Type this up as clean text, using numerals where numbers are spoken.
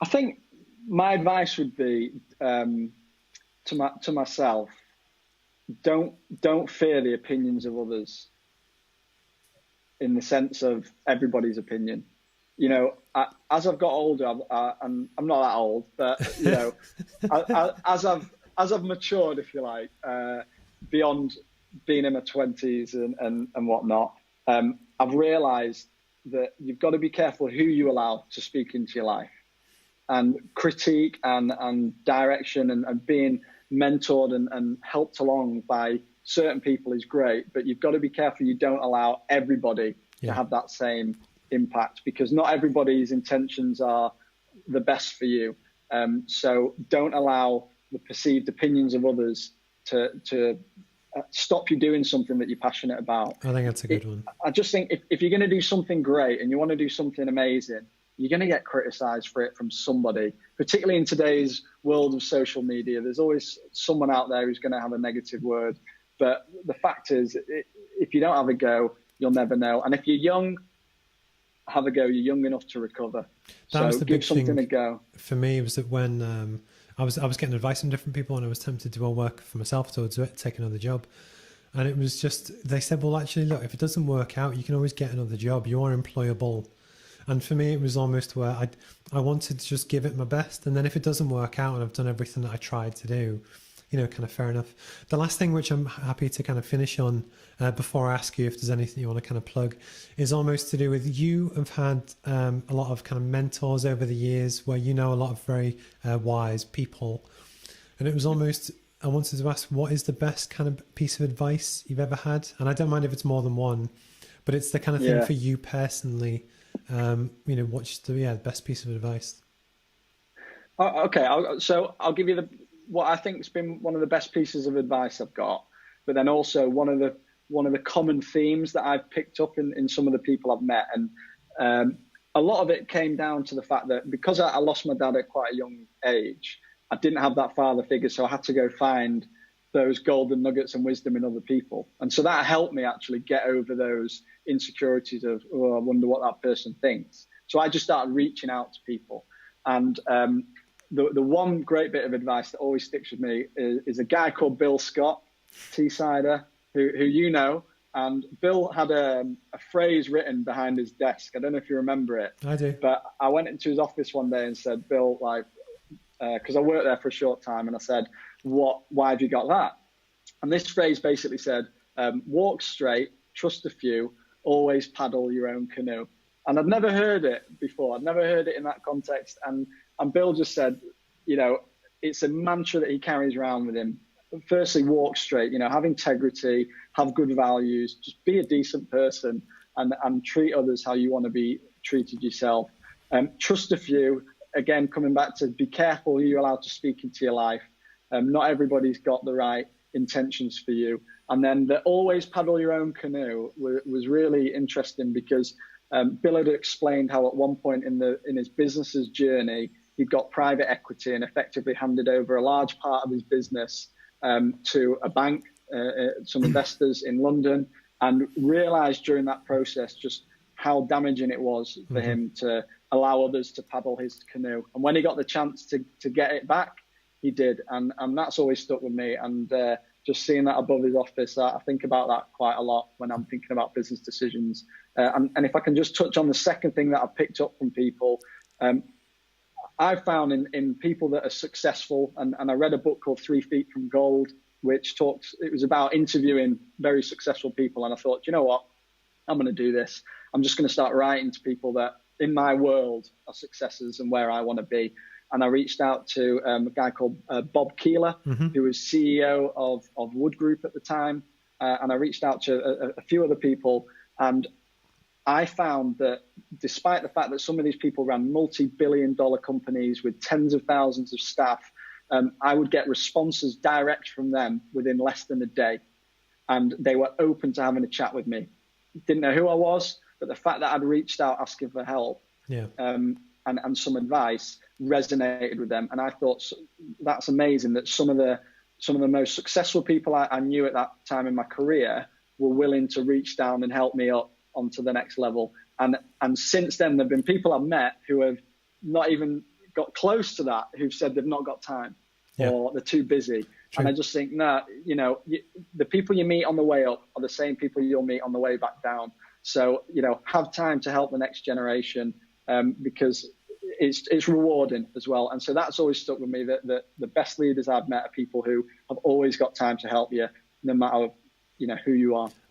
I think my advice would be to myself: don't fear the opinions of others, in the sense of everybody's opinion. You know, as I've got older, and I'm not that old, but you know, as I've matured, if you like, beyond being in my 20s and whatnot, I've realised that you've got to be careful who you allow to speak into your life, and critique and direction and being mentored and helped along by certain people is great, but you've got to be careful you don't allow everybody to have that same impact, because not everybody's intentions are the best for you. So don't allow the perceived opinions of others to stop you doing something that you're passionate about. I think that's a good one. I just think if you're going to do something great and you want to do something amazing, you're going to get criticized for it from somebody, particularly in today's world of social media. There's always someone out there who's going to have a negative word. But the fact is, if you don't have a go, you'll never know. And if you're young, have a go. You're young enough to recover. That was the give big something thing a go. For me, was that when I was getting advice from different people, and I was tempted to go work for myself towards it, take another job. And it was just, they said, well, actually, look, if it doesn't work out, you can always get another job. You are employable. And for me, it was almost where I wanted to just give it my best. And then if it doesn't work out and I've done everything that I tried to do, you know, kind of fair enough. The last thing which I'm happy to kind of finish on before I ask you if there's anything you want to kind of plug is almost to do with, you have had a lot of kind of mentors over the years where you know a lot of very wise people. And it was almost, I wanted to ask, what is the best kind of piece of advice you've ever had? And I don't mind if it's more than one, but it's the kind of thing for you personally. You know, what's the best piece of advice? Okay, I'll give you what I think has been one of the best pieces of advice I've got, but then also one of the common themes that I've picked up in some of the people I've met, and a lot of it came down to the fact that because I lost my dad at quite a young age, I didn't have that father figure, so I had to go find those golden nuggets and wisdom in other people. And so that helped me actually get over those insecurities of, oh, I wonder what that person thinks. So I just started reaching out to people. And the one great bit of advice that always sticks with me is a guy called Bill Scott, Teessider, who you know. And Bill had a phrase written behind his desk. I don't know if you remember it. I do. But I went into his office one day and said, Bill, because I worked there for a short time, and I said, why have you got that? And this phrase basically said, walk straight, trust a few, always paddle your own canoe. And I'd never heard it before. I'd never heard it in that context. And Bill just said, you know, it's a mantra that he carries around with him. Firstly, walk straight, you know, have integrity, have good values, just be a decent person and treat others how you want to be treated yourself. Trust a few. Again, coming back to be careful who you're allowed to speak into your life. Not everybody's got the right intentions for you. And then the always paddle your own canoe was really interesting, because Bill had explained how at one point in his business's journey, he got private equity and effectively handed over a large part of his business to a bank, some investors in London, and realized during that process just how damaging it was for him to allow others to paddle his canoe. And when he got the chance to get it back, he did. And that's always stuck with me. And just seeing that above his office, I think about that quite a lot when I'm thinking about business decisions. And if I can just touch on the second thing that I've picked up from people, I've found in people that are successful, and I read a book called 3 Feet from Gold, which it was about interviewing very successful people. And I thought, you know what, I'm going to do this. I'm just going to start writing to people that in my world are successes and where I want to be. And I reached out to a guy called Bob Keeler, who was CEO of Wood Group at the time. And I reached out to a few other people. And I found that despite the fact that some of these people ran multi-billion-dollar companies with tens of thousands of staff, I would get responses direct from them within less than a day. And they were open to having a chat with me. Didn't know who I was, but the fact that I'd reached out asking for help and some advice resonated with them. And I thought that's amazing that some of the most successful people I knew at that time in my career were willing to reach down and help me up onto the next level. And since then, there have been people I've met who have not even got close to that who've said they've not got time or they're too busy. True. And I just think, the people you meet on the way up are the same people you'll meet on the way back down. So, have time to help the next generation, because it's rewarding as well. And so that's always stuck with me, that the best leaders I've met are people who have always got time to help you, no matter, who you are.